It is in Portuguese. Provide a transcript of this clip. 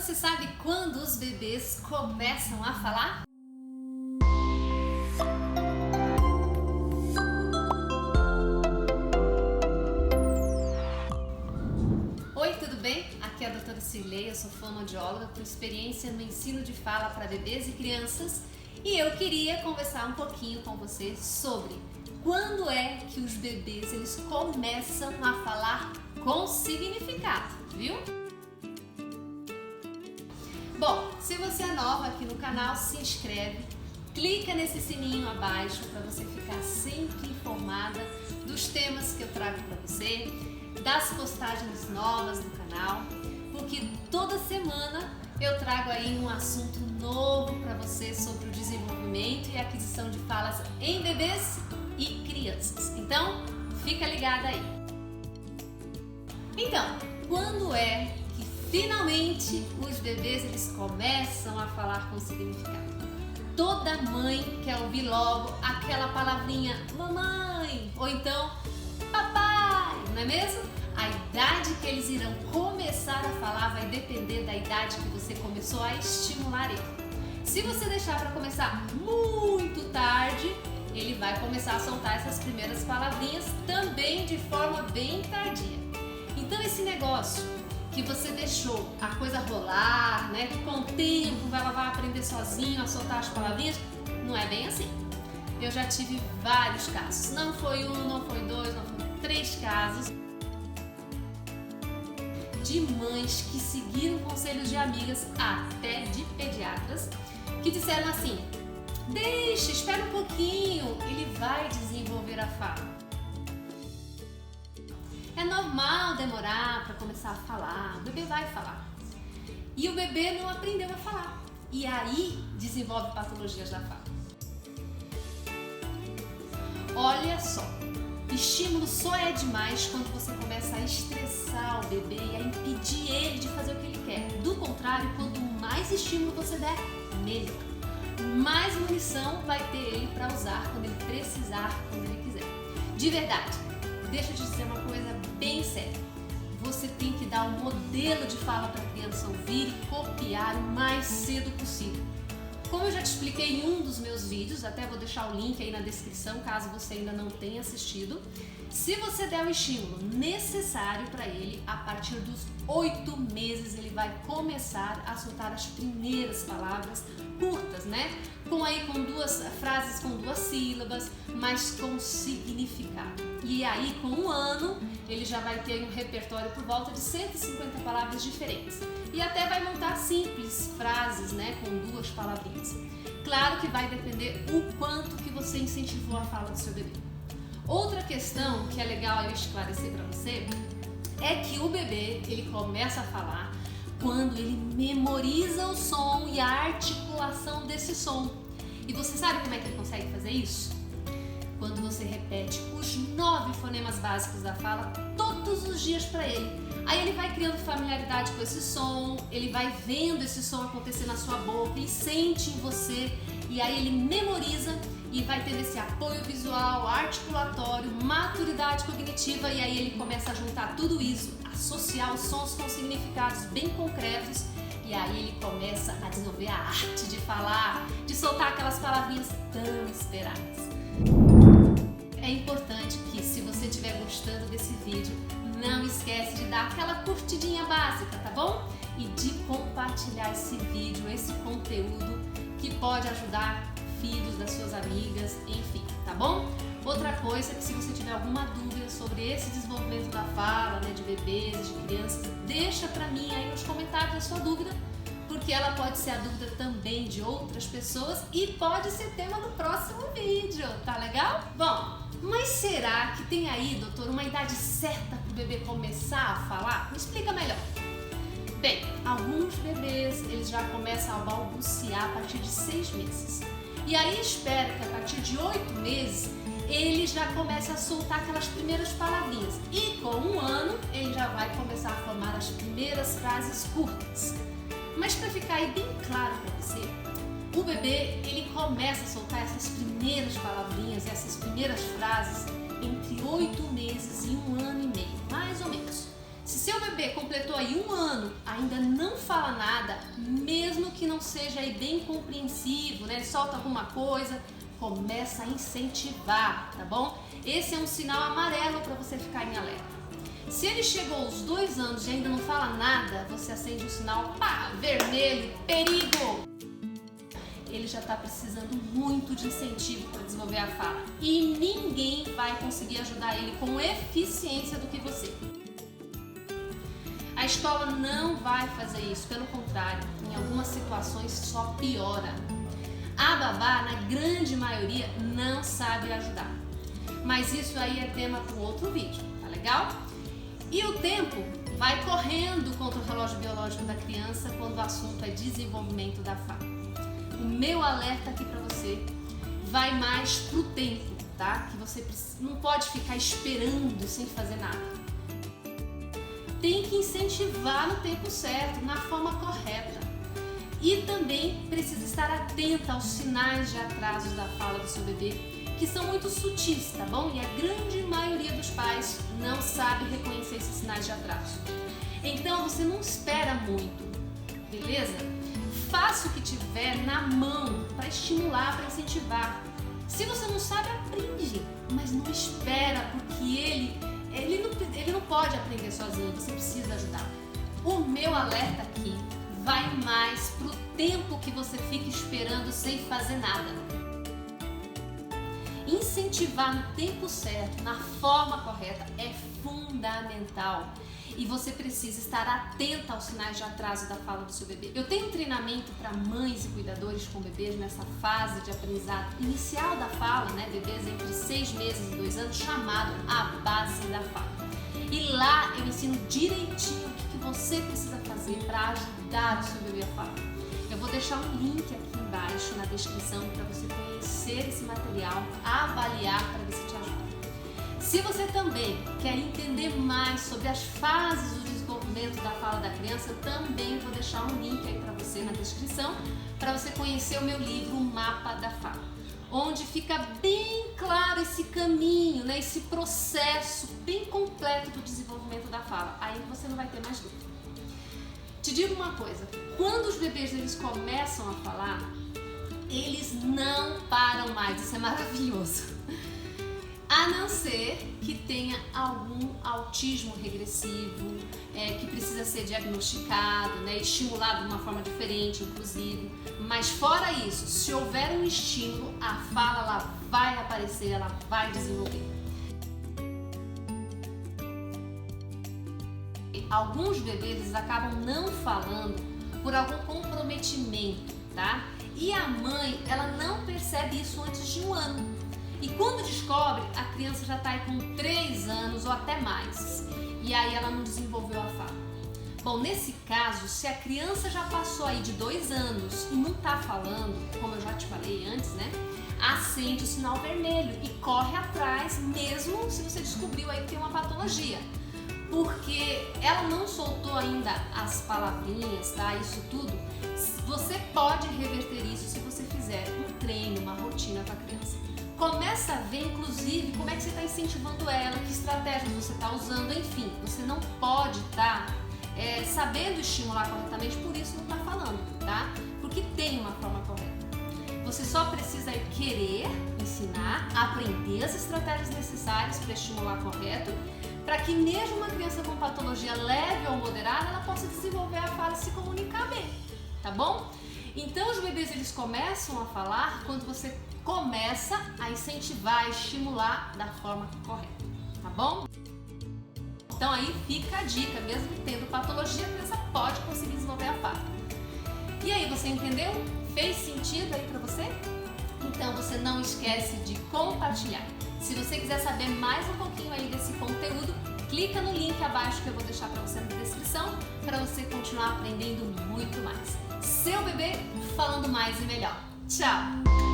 você sabe quando os bebês começam a falar? Oi, tudo bem? Aqui é a doutora Cirlei, eu sou fonoaudióloga com experiência no ensino de fala para bebês e crianças e eu queria conversar um pouquinho com você sobre quando é que os bebês eles começam a falar com significado, viu? Bom, se você é nova aqui no canal, se inscreve, clica nesse sininho abaixo para você ficar sempre informada dos temas que eu trago para você, das postagens novas do canal, porque toda semana eu trago aí um assunto novo para você sobre o desenvolvimento e aquisição de falas em bebês e crianças. Então, fica ligada aí. Então, quando é que finalmente os bebês eles começam a falar com significado? Toda mãe quer ouvir logo aquela palavrinha mamãe ou então papai, não é mesmo? A idade que eles irão começar a falar vai depender da idade que você começou a estimular ele. Se você deixar para começar muito tarde, ele vai começar a soltar essas primeiras palavrinhas também de forma bem tardia. Então esse negócio que você deixou a coisa rolar, né, que com o tempo ela vai aprender sozinho a soltar as palavrinhas, não é bem assim. Eu já tive vários casos, não foi um, não foi dois, não foi 3 casos de mães que seguiram conselhos de amigas, até de pediatras, que disseram assim: deixa, espera um pouquinho, ele vai desenvolver a fala. É normal demorar para começar a falar, o bebê vai falar. E o bebê não aprendeu a falar. E aí desenvolve patologias da fala. Olha só, estímulo só é demais quando você começa a estressar o bebê e a impedir ele de fazer o que ele quer. Do contrário, quanto mais estímulo você der, melhor. Mais munição vai ter ele para usar quando ele precisar, quando ele quiser. De verdade, deixa eu te dizer uma coisa bem séria. Você tem que dar um modelo de fala para a criança ouvir e copiar o mais cedo possível. Como eu já te expliquei em um dos meus vídeos, até vou deixar o link aí na descrição caso você ainda não tenha assistido, se você der o estímulo necessário para ele, a partir dos 8 meses ele vai começar a soltar as primeiras palavras curtas, né? Com 2 frases com 2 sílabas, mas com significado. E aí com 1 ano ele já vai ter um repertório por volta de 150 palavras diferentes. E até vai montar simples frases, né, com 2 palavrinhas. Claro que vai depender o quanto que você incentivou a fala do seu bebê. Outra questão que é legal eu esclarecer para você é que o bebê ele começa a falar quando ele memoriza o som e a articulação desse som. E você sabe como é que ele consegue fazer isso? Quando você repete os 9 fonemas básicos da fala todos os dias para ele. Aí ele vai criando familiaridade com esse som, ele vai vendo esse som acontecer na sua boca e sente em você, e aí ele memoriza e vai ter esse apoio visual, articulatório, maturidade cognitiva, e aí ele começa a juntar tudo isso, associar os sons com significados bem concretos, e aí ele começa a desenvolver a arte de falar, de soltar aquelas palavrinhas tão esperadas. É importante que, se você estiver gostando desse vídeo, não esquece de dar aquela curtidinha básica, tá bom? E de compartilhar esse vídeo, esse conteúdo que pode ajudar filhos das suas amigas, enfim, tá bom? Outra coisa é que, se você tiver alguma dúvida sobre esse desenvolvimento da fala, né, de bebês e de crianças, deixa pra mim aí nos comentários a sua dúvida, porque ela pode ser a dúvida também de outras pessoas e pode ser tema do próximo vídeo, tá legal? Bom, mas será que tem aí, doutor, uma idade certa para o bebê começar a falar? Me explica melhor. Bem, alguns bebês eles já começam a balbuciar a partir de 6 meses. E aí espera que a partir de 8 meses ele já comece a soltar aquelas primeiras palavrinhas. E com 1 ano ele já vai começar a formar as primeiras frases curtas. Mas para ficar aí bem claro para você, o bebê ele começa a soltar essas primeiras palavrinhas, essas primeiras frases entre 8 meses e 1 ano e meio, mais ou menos. Se seu bebê completou aí 1 ano, ainda não fala nada, mesmo que não seja aí bem compreensivo, né? Solta alguma coisa, começa a incentivar, tá bom? Esse é um sinal amarelo para você ficar em alerta. Se ele chegou aos 2 anos e ainda não fala nada, você acende o sinal, pá, vermelho, perigo! Ele já está precisando muito de incentivo para desenvolver a fala e ninguém vai conseguir ajudar ele com eficiência do que você. A escola não vai fazer isso, pelo contrário, em algumas situações só piora. A babá, na grande maioria, não sabe ajudar. Mas isso aí é tema para um outro vídeo, tá legal? E o tempo vai correndo contra o relógio biológico da criança quando o assunto é desenvolvimento da fala. O meu alerta aqui para você vai mais pro tempo, tá? Que você não pode ficar esperando sem fazer nada. Tem que incentivar no tempo certo, na forma correta. E também precisa estar atenta aos sinais de atraso da fala do seu bebê, que são muito sutis, tá bom? E a grande maioria dos pais não sabe reconhecer esses sinais de atraso. Então você não espera muito, beleza? Faça o que tiver na mão para estimular, para incentivar. Se você não sabe, aprende, mas não espera, porque ele não pode aprender sozinho, você precisa ajudar. O meu alerta aqui vai mais pro tempo que você fica esperando sem fazer nada. Incentivar no tempo certo, na forma correta, é fundamental. E você precisa estar atenta aos sinais de atraso da fala do seu bebê. Eu tenho um treinamento para mães e cuidadores com bebês nessa fase de aprendizado inicial da fala, né? Bebês entre 6 meses e 2 anos, chamado A Base da Fala. E lá eu ensino direitinho o que você precisa fazer para ajudar o seu bebê a falar. Eu vou deixar um link aqui embaixo na descrição para você conhecer esse material, avaliar para ver se te ajuda. Se você também quer entender mais sobre as fases do desenvolvimento da fala da criança, eu também vou deixar um link aí para você na descrição para você conhecer o meu livro, O Mapa da Fala, onde fica bem claro esse caminho, né, esse processo bem completo do desenvolvimento da fala. Aí você não vai ter mais dúvida. Te digo uma coisa, quando os bebês eles começam a falar, eles não param mais, isso é maravilhoso. A não ser que tenha algum autismo regressivo, que precisa ser diagnosticado, né, estimulado de uma forma diferente, inclusive. Mas fora isso, se houver um estímulo, a fala ela vai aparecer, ela vai desenvolver. Alguns bebês eles acabam não falando por algum comprometimento, tá? E a mãe, ela não percebe isso antes de 1 ano. E quando descobre, a criança já está aí com 3 anos ou até mais. E aí ela não desenvolveu a fala. Bom, nesse caso, se a criança já passou aí de 2 anos e não está falando, como eu já te falei antes, né? Acende o sinal vermelho e corre atrás, mesmo se você descobriu aí que tem uma patologia. Porque ela não soltou ainda as palavrinhas, tá? Isso tudo. Você pode reverter isso se você fizer um treino, uma rotina com a criança. Começa a ver, inclusive, como é que você está incentivando ela, que estratégias você está usando, enfim. Você não pode estar sabendo estimular corretamente, por isso não está falando, tá? Porque tem uma forma correta. Você só precisa querer ensinar, aprender as estratégias necessárias para estimular correto, para que mesmo uma criança com patologia leve ou moderada, ela possa desenvolver a fala e se comunicar bem, tá bom? Então os bebês eles começam a falar quando você começa a incentivar, a estimular da forma correta, tá bom? Então aí fica a dica, mesmo tendo patologia, a criança pode conseguir desenvolver a fala. E aí, você entendeu? Fez sentido aí pra você? Então você não esquece de compartilhar. Se você quiser saber mais um pouquinho aí desse conteúdo, clica no link abaixo que eu vou deixar para você na descrição para você continuar aprendendo muito mais. Seu bebê falando mais e melhor. Tchau!